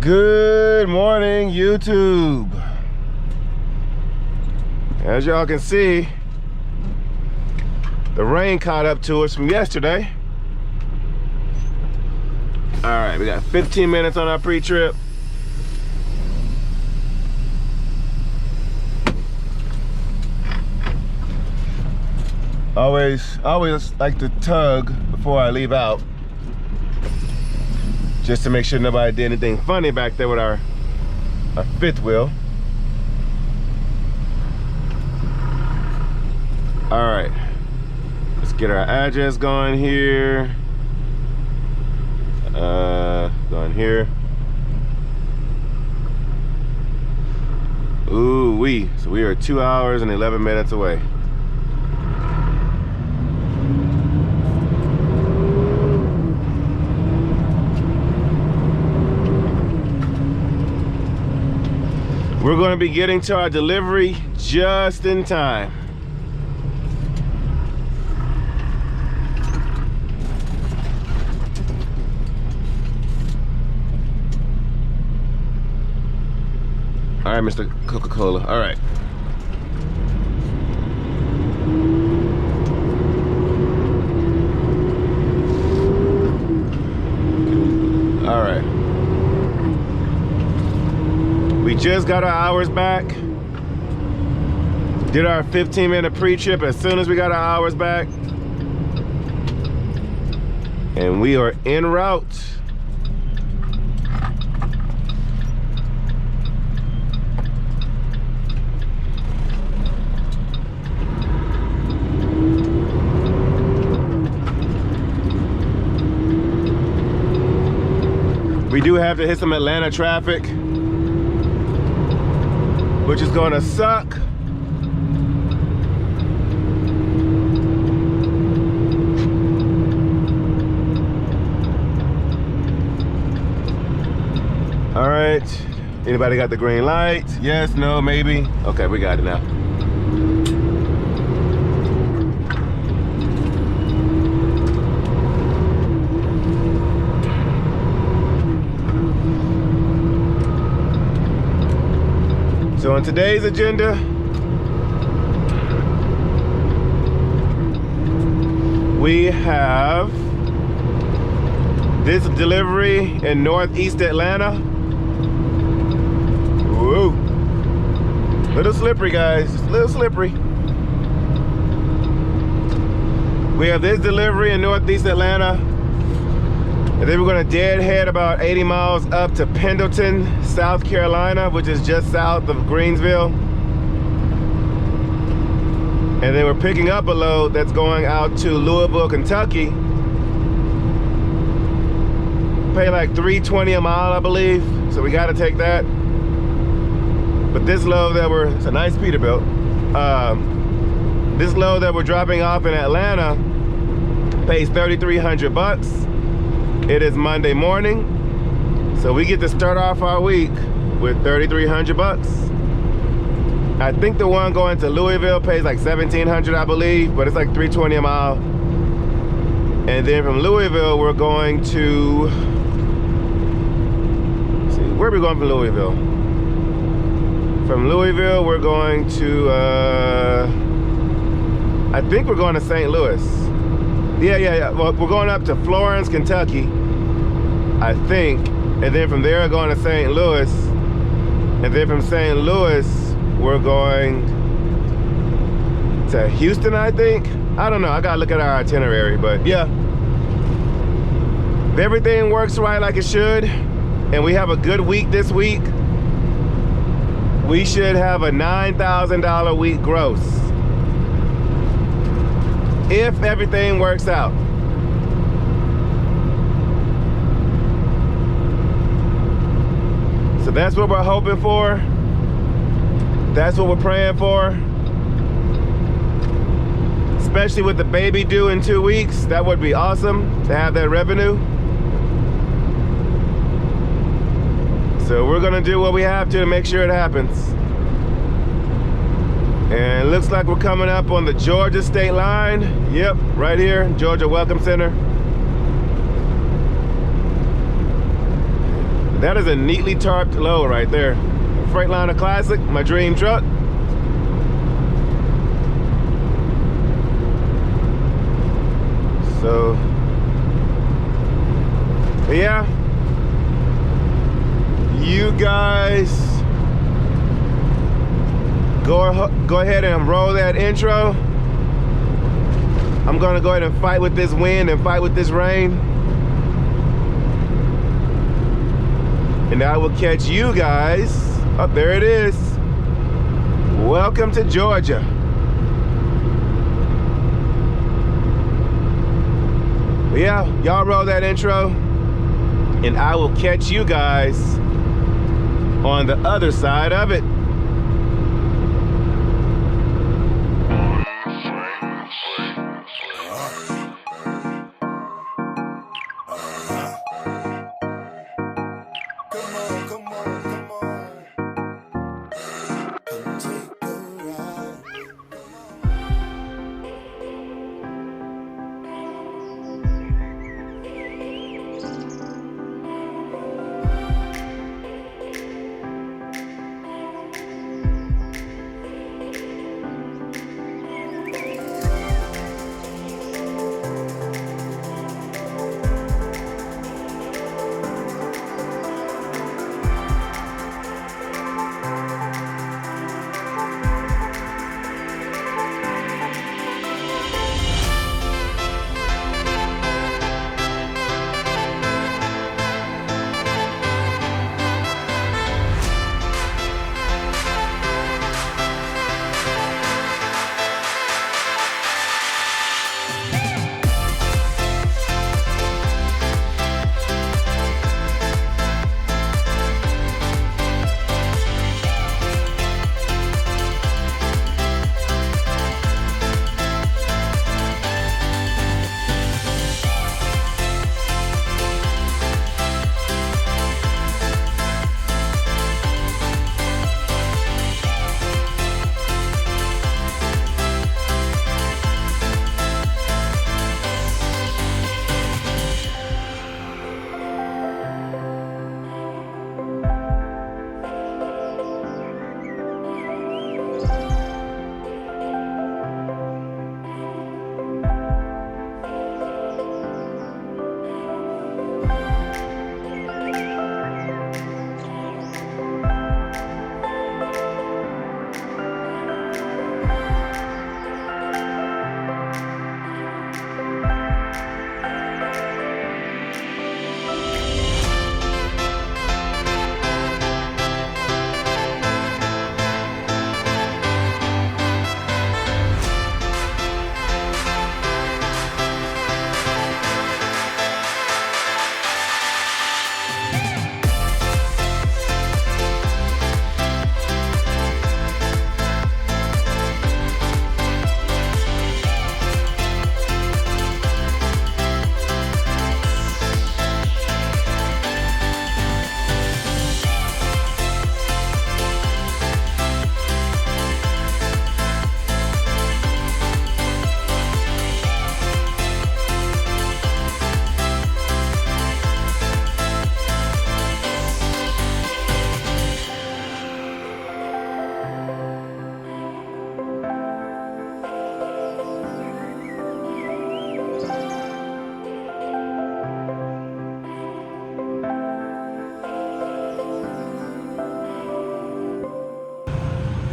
Good morning, YouTube. As y'all can see, the rain caught up to us from yesterday. All right, we got 15 minutes on our pre-trip. Always like to tug before I leave out, just to make sure nobody did anything funny back there with our fifth wheel. All right, let's get our address going here. Going here. Ooh-wee, so we are 2 hours and 11 minutes away. We're going to be getting to our delivery just in time. All right, Mr. Coca-Cola. All right. All right. We just got our hours back. Did our 15-minute pre-trip as soon as we got our hours back. And we are en route. We do have to hit some Atlanta traffic, which is gonna suck. All right, anybody got the green light? Yes, no, maybe? Okay, we got it now. So on today's agenda, we have this delivery in Northeast Atlanta. Whoa, little slippery, guys, a little slippery. We have this delivery in Northeast Atlanta. And then we're gonna deadhead about 80 miles up to Pendleton, South Carolina, which is just south of Greensville. And then we're picking up a load that's going out to Louisville, Kentucky. Pay like $3.20 a mile, I believe. So we gotta take that. But this load that it's a nice Peterbilt. This load that we're dropping off in Atlanta pays $3,300. It is Monday morning, so we get to start off our week with $3,300. I think the one going to Louisville pays like $1,700, I believe, but it's like $3.20 a mile. And then from Louisville, we're going to, let's see, where are we going from Louisville? From Louisville, we're going to, I think we're going to St. Louis. Yeah. Well, we're going up to Florence, Kentucky, I think. And then from there, going to St. Louis. And then from St. Louis, we're going to Houston, I think. I don't know. I got to look at our itinerary. But yeah, if everything works right like it should, and we have a good week this week, we should have a $9,000 week gross. If everything works out. So that's what we're hoping for. That's what we're praying for. Especially with the baby due in 2 weeks. That would be awesome to have that revenue. So we're gonna do what we have to make sure it happens. And it looks like we're coming up on the Georgia state line. Yep, right here, Georgia Welcome Center. That is a neatly tarped load right there. Freightliner Classic, my dream truck. So, yeah, you guys go ahead and roll that intro. I'm gonna go ahead and fight with this wind and fight with this rain. And I will catch you guys. Oh, there it is. Welcome to Georgia. But yeah, y'all roll that intro. And I will catch you guys on the other side of it.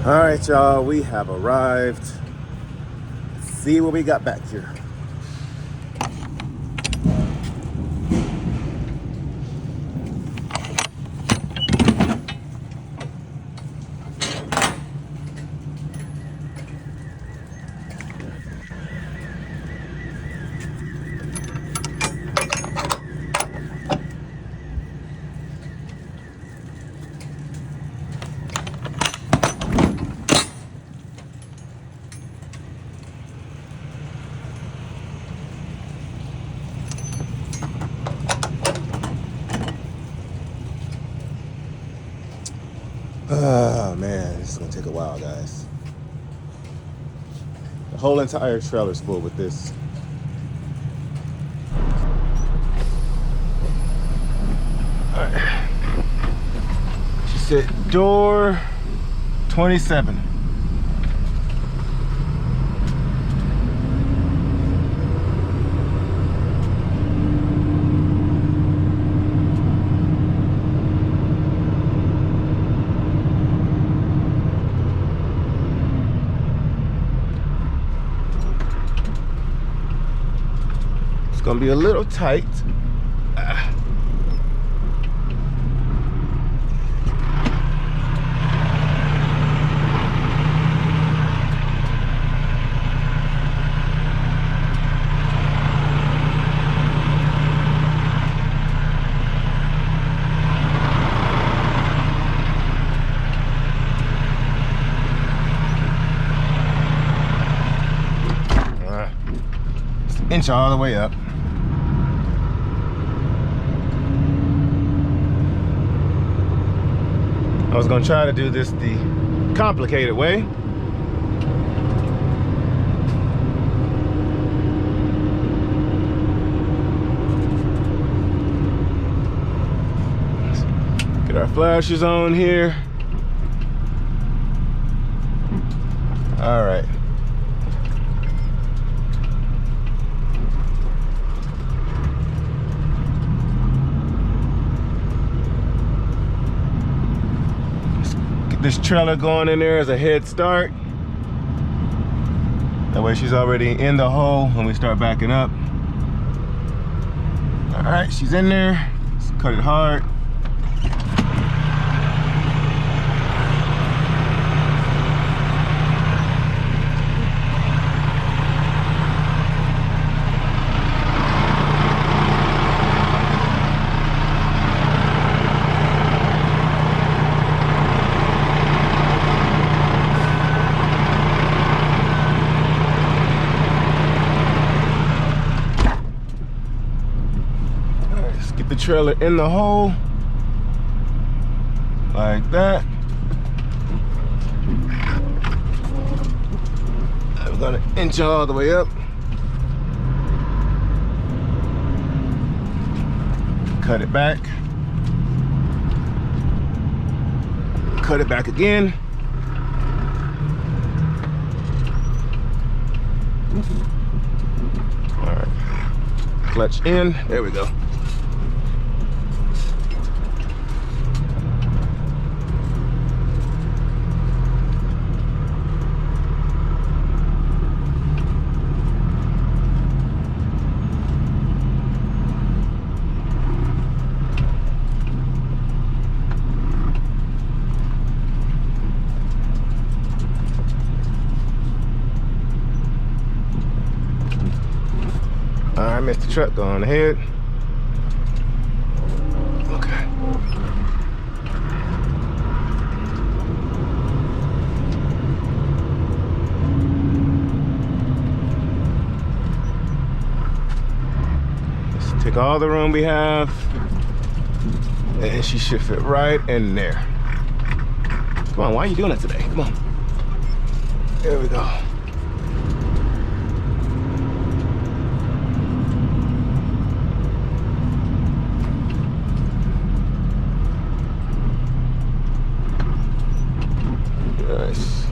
All right, y'all, we have arrived. Let's see what we got back here. Oh man, this is gonna take a while, guys. The whole entire trailer's full with this. All right. Sit door 27. It's gonna be a little tight. Inch all the way up. I was gonna try to do this the complicated way. Let's get our flashers on here. All right. This trailer going in there as a head start. That way she's already in the hole when we start backing up. All right, she's in there. Let's cut it hard. The trailer in the hole like that. I'm gonna inch all the way up, cut it back, cut it back again. All right, clutch in, there we go. I missed the truck, go on ahead. Okay. Let's take all the room we have, and she should fit right in there. Come on, why are you doing that today? Come on. There we go. Nice.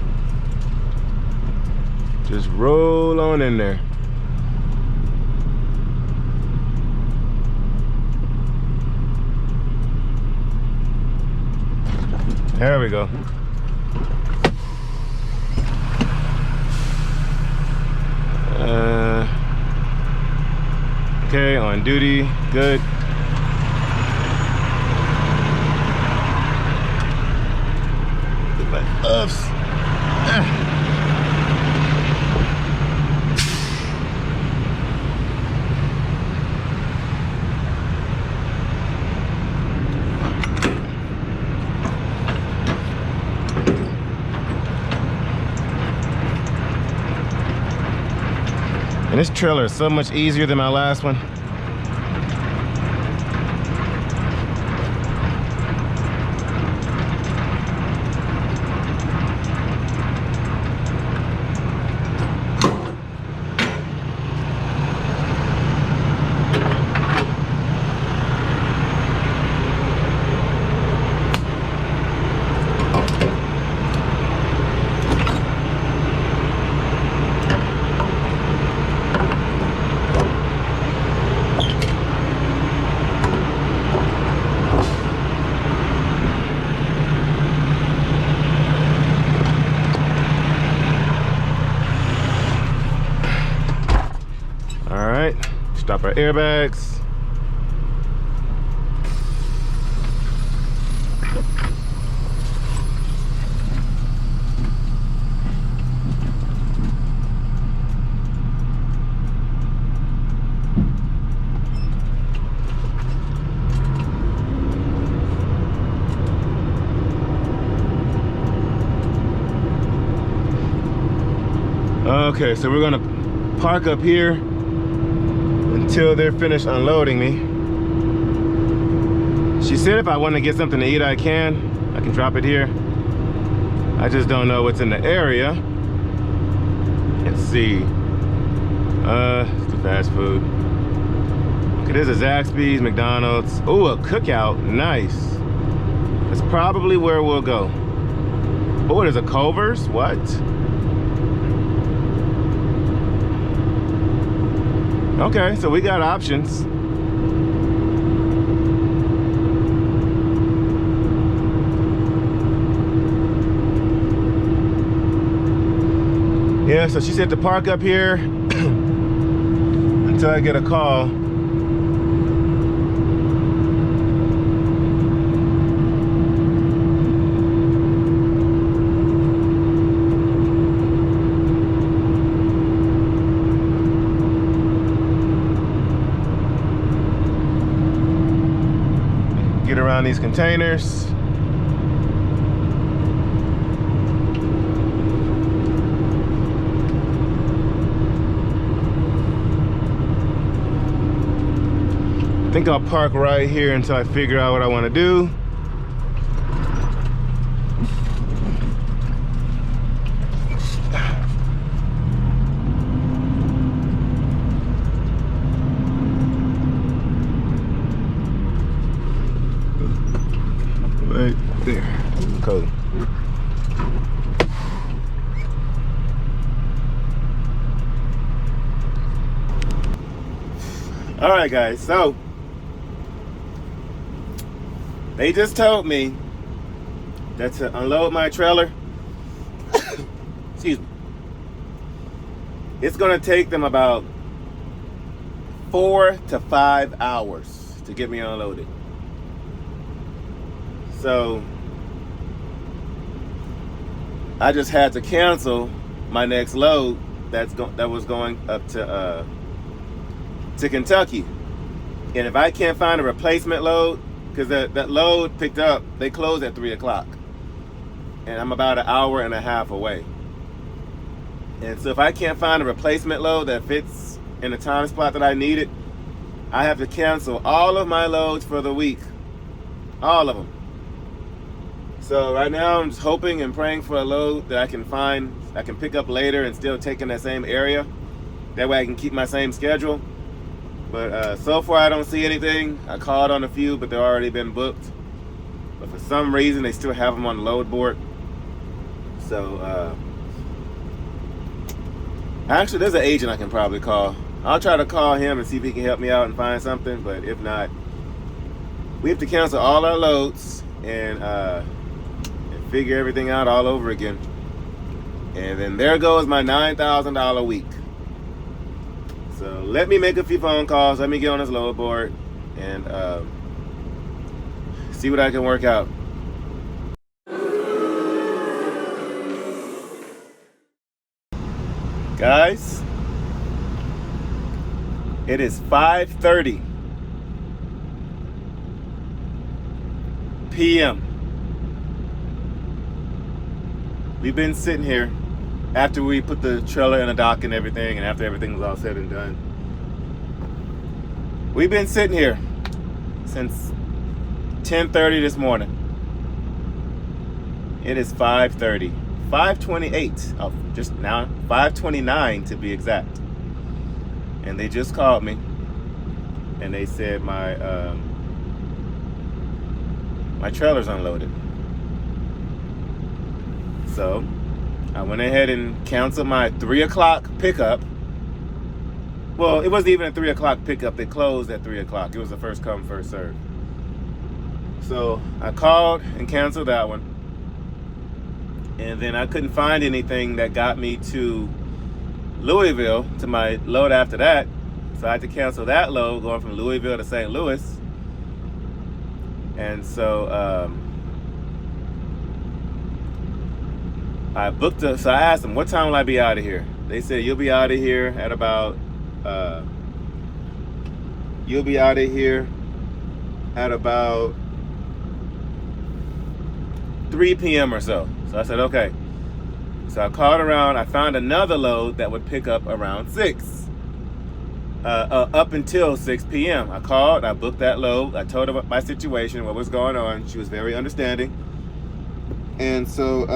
Just roll on in there. There we go. Okay, on duty, good. Oops. And this trailer is so much easier than my last one. off our airbags. Okay, so we're gonna park up here until they're finished unloading me. She said if I want to get something to eat, I can drop it here. I just don't know what's in the area. Let's see. It's the fast food. Okay, there's a Zaxby's, McDonald's. Oh, a cookout, nice. That's probably where we'll go. Oh, there's a Culver's, what? Okay, so we got options. Yeah, so she said to park up here until I get a call. Get around these containers. I think I'll park right here until I figure out what I want to do. Right there. Cool. All right, guys, so they just told me that to unload my trailer, excuse me, it's gonna take them about 4 to 5 hours to get me unloaded. So I just had to cancel my next load that was going up to Kentucky. And if I can't find a replacement load, because that load picked up, they closed at 3 o'clock. And I'm about an hour and a half away. And so if I can't find a replacement load that fits in the time spot that I needed, I have to cancel all of my loads for the week. All of them. So right now I'm just hoping and praying for a load that I can find, I can pick up later and still take in that same area. That way I can keep my same schedule. But so far I don't see anything. I called on a few, but they've already been booked. But for some reason they still have them on the load board. So actually there's an agent I can probably call. I'll try to call him and see if he can help me out and find something. But if not, we have to cancel all our loads and figure everything out all over again. And then there goes my $9,000 week. So let me make a few phone calls. Let me get on this load board and see what I can work out. Guys, it is 5:30 p.m. We've been sitting here after we put the trailer in the dock and everything, and after everything was all said and done. We've been sitting here since 10:30 this morning. It is 5:30, 5:28, oh, just now 5:29 to be exact. And they just called me and they said my trailer's unloaded. So I went ahead and canceled my 3 o'clock pickup. Well, it wasn't even a 3 o'clock pickup. It closed at 3 o'clock. It was a first come, first serve. So I called and canceled that one. And then I couldn't find anything that got me to Louisville, to my load after that. So I had to cancel that load going from Louisville to St. Louis. And so I asked them, what time will I be out of here? They said, you'll be out of here at about 3 p.m. or so. So I said, okay. So I called around. I found another load that would pick up around 6, up until 6 p.m. I called. I booked that load. I told her my situation, what was going on. She was very understanding. And so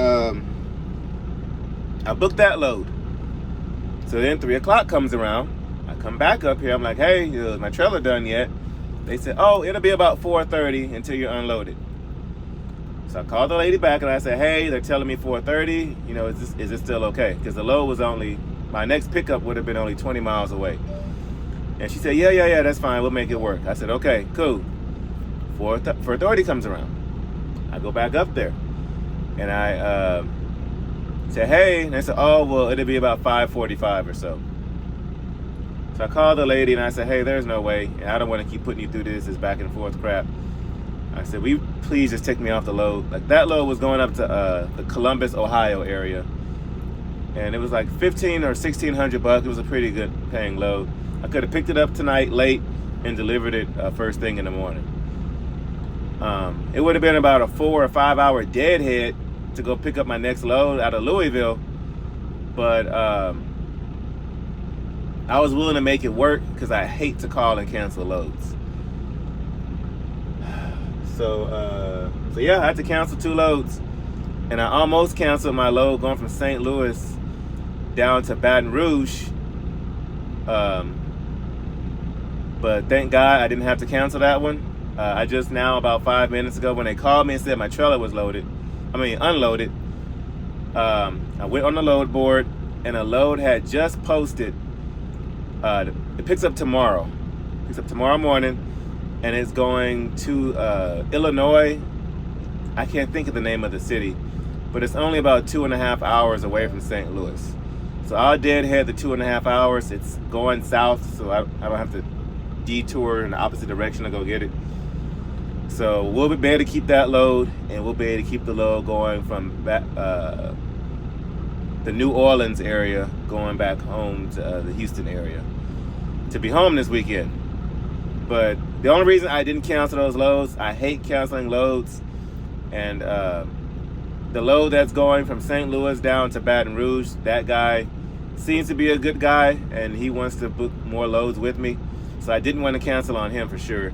I booked that load. So then 3 o'clock comes around. I come back up here. I'm like, hey, is my trailer done yet? They said, oh, it'll be about 4:30 until you're unloaded. So I called the lady back and I said, hey, they're telling me 4:30. You know, is this still okay? Because the load was my next pickup would have been only 20 miles away. And she said, yeah, that's fine. We'll make it work. I said, okay, cool. 4:30 comes around. I go back up there. And I said, hey. And they said, oh, well, it'll be about 5:45 or so. So I called the lady and I said, hey, there's no way. And I don't want to keep putting you through this back and forth crap. I said, will you please just take me off the load? Like, that load was going up to the Columbus, Ohio area. And it was like $1,500 or $1,600. It was a pretty good paying load. I could have picked it up tonight late and delivered it first thing in the morning. It would have been about a 4 or 5 hour deadhead to go pick up my next load out of Louisville. But I was willing to make it work because I hate to call and cancel loads. So yeah, I had to cancel 2 loads. And I almost canceled my load going from St. Louis down to Baton Rouge. But thank God I didn't have to cancel that one. I just now, about 5 minutes ago, when they called me and said my trailer was unloaded, I went on the load board and a load had just posted. It picks up tomorrow. Picks up tomorrow morning, and it's going to Illinois. I can't think of the name of the city, but it's only about 2.5 hours away from St. Louis. So I'll deadhead the 2.5 hours. It's going south, so I don't have to detour in the opposite direction to go get it. So we'll be able to keep that load, and we'll be able to keep the load going from the New Orleans area going back home to the Houston area to be home this weekend. But the only reason I didn't cancel those loads, I hate canceling loads, and the load that's going from St. Louis down to Baton Rouge, that guy seems to be a good guy, and he wants to book more loads with me, so I didn't want to cancel on him for sure.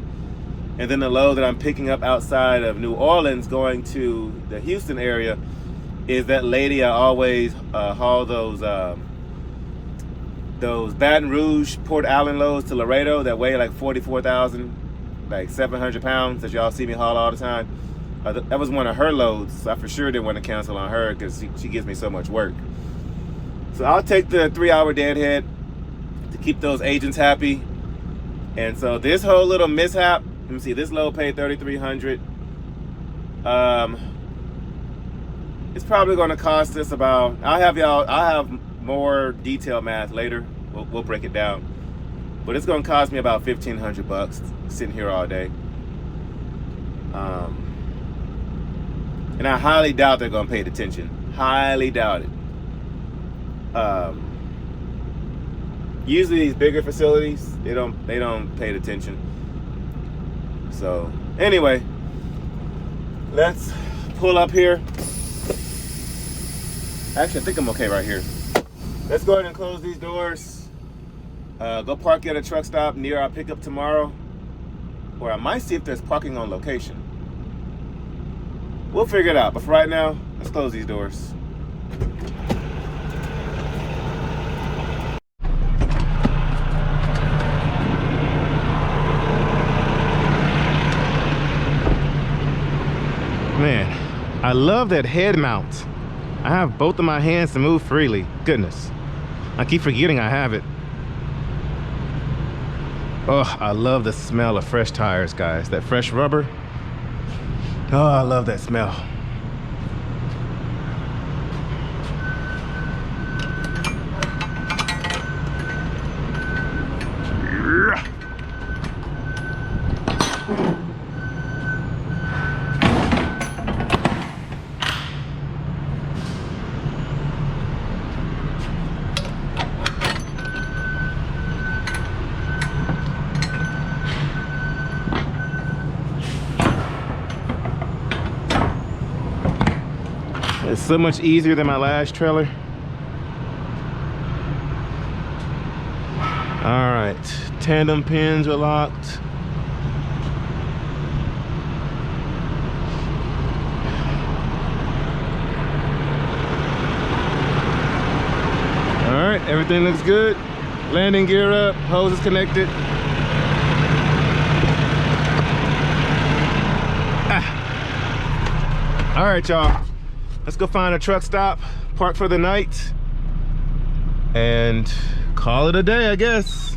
And then the load that I'm picking up outside of New Orleans going to the Houston area is that lady I always haul those Baton Rouge, Port Allen loads to Laredo that weigh like 44,000, like 700 pounds that y'all see me haul all the time. That was one of her loads, so I for sure didn't want to cancel on her because she gives me so much work. So I'll take the 3-hour deadhead to keep those agents happy. And so this whole little mishap, let me see, this load paid $3,300. It's probably going to cost us about, I'll have more detailed math later. We'll break it down. But it's going to cost me about $1,500 sitting here all day. And I highly doubt they're going to pay attention. Highly doubt it. Usually these bigger facilities, they don't pay attention. So anyway, let's pull up here. Actually, I think I'm okay right here. Let's go ahead and close these doors. Go park at a truck stop near our pickup tomorrow, or I might see if there's parking on location. We'll figure it out, but for right now, let's close these doors. Man, I love that head mount. I have both of my hands to move freely. Goodness, I keep forgetting I have it. Oh, I love the smell of fresh tires, guys. That fresh rubber. Oh, I love that smell. It's so much easier than my last trailer. All right, tandem pins are locked. All right, everything looks good. Landing gear up, hose is connected. All right, y'all, let's go find a truck stop, park for the night, and call it a day, I guess.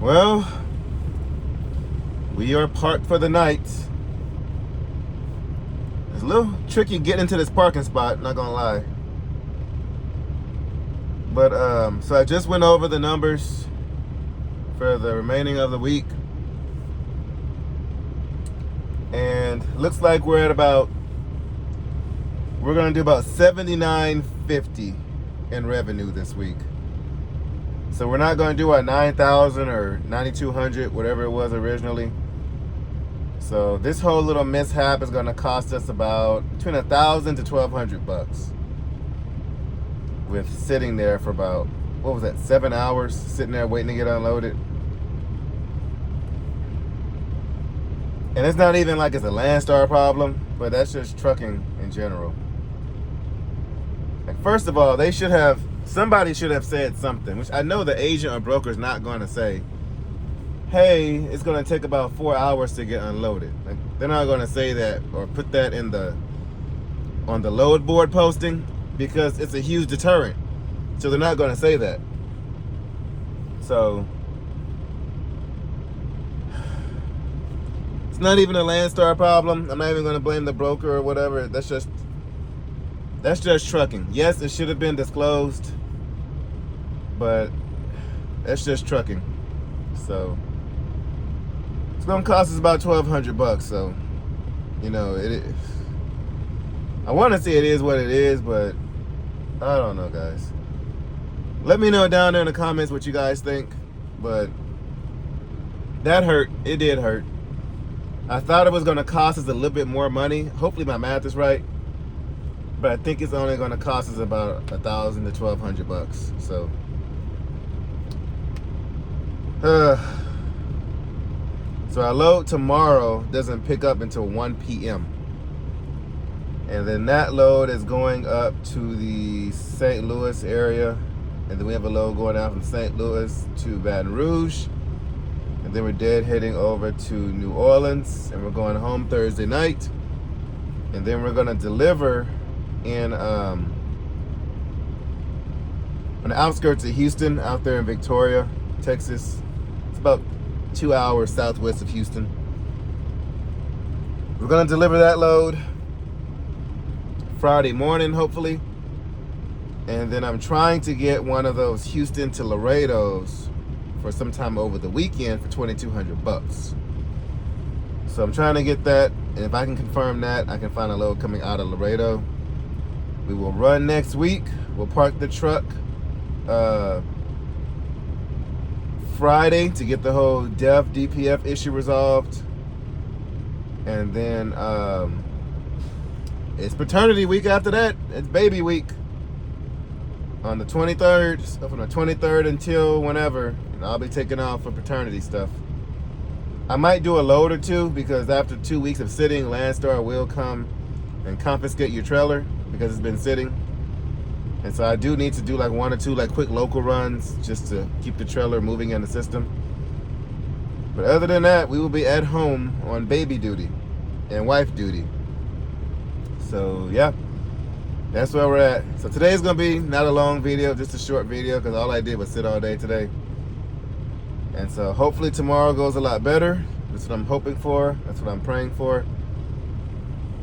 Well, we are parked for the night. It's a little tricky getting into this parking spot, not gonna lie. But so I just went over the numbers for the remaining of the week, and looks like we're gonna do about $79.50 in revenue this week. So we're not gonna do our 9,000 or 9,200, whatever it was originally. So this whole little mishap is gonna cost us about between 1,000 to 1,200 bucks. With sitting there for about, what was that, 7 hours, sitting there waiting to get unloaded. And it's not even like it's a Landstar problem, but that's just trucking in general. Like, first of all, somebody should have said something, which I know the agent or broker is not going to say, hey, it's going to take about 4 hours to get unloaded. Like, they're not going to say that or put that on the load board posting, because it's a huge deterrent. So they're not going to say that. So it's not even a Landstar problem. I'm not even going to blame the broker or whatever. That's just trucking. Yes, it should have been disclosed, but that's just trucking. So it's going to cost us about 1,200 bucks. So, you know, I want to say it is what it is, but I don't know, guys. Let me know down there in the comments what you guys think. But that hurt. It did hurt. I thought it was going to cost us a little bit more money. Hopefully my math is right. But I think it's only going to cost us about 1,000 to 1,200 bucks. So, so our load tomorrow doesn't pick up until 1 p.m. And then that load is going up to the St. Louis area. And then we have a load going out from St. Louis to Baton Rouge. And then we're dead heading over to New Orleans. And we're going home Thursday night. And then we're going to deliver on the outskirts of Houston, out there in Victoria, Texas. It's about 2 hours southwest of Houston. We're going to deliver that load Friday morning, hopefully. And then I'm trying to get one of those Houston to Laredos for some time over the weekend for 2,200 bucks. So I'm trying to get that, and if I can confirm that, I can find a load coming out of Laredo. We will run next week. We'll park the truck Friday to get the whole DPF issue resolved. And then it's paternity week after that. It's baby week on the 23rd. So from the 23rd until whenever, and I'll be taking off for paternity stuff. I might do a load or two, because after 2 weeks of sitting, Landstar will come and confiscate your trailer because it's been sitting. And so I do need to do like 1 or 2 like quick local runs just to keep the trailer moving in the system. But other than that, we will be at home on baby duty and wife duty. So yeah, that's where we're at. So today's gonna be not a long video, just a short video, because all I did was sit all day today. And so hopefully tomorrow goes a lot better. That's what I'm hoping for. That's what I'm praying for.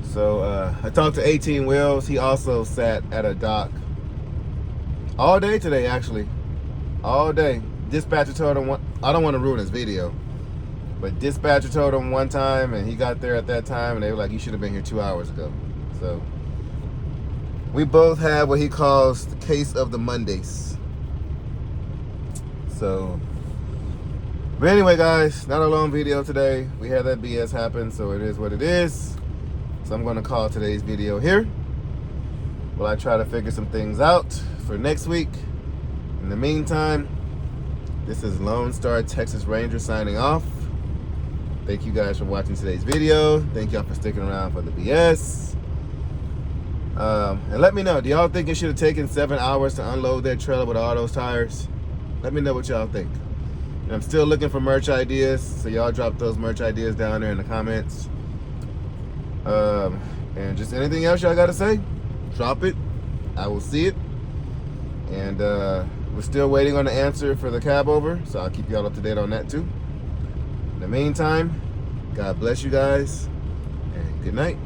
So I talked to 18 Wheels. He also sat at a dock all day today, actually. All day. Dispatcher told him, I don't want to ruin his video, but dispatcher told him one time, and he got there at that time, and they were like, you should have been here 2 hours ago. So we both had what he calls the case of the Mondays. So, but anyway, guys, not a long video today. We had that BS happen, so it is what it is. So I'm going to call today's video here while I try to figure some things out for next week. In the meantime, this is Lone Star Texas Ranger signing off. Thank you guys for watching today's video. Thank y'all for sticking around for the BS. And let me know, do y'all think it should have taken 7 hours to unload that trailer with all those tires? Let me know what y'all think. And I'm still looking for merch ideas, so y'all drop those merch ideas down there in the comments. And just anything else y'all gotta say, drop it. I will see it. And We're still waiting on the answer for the cab over, so I'll keep y'all up to date on that too. In the meantime, God bless you guys, and good night.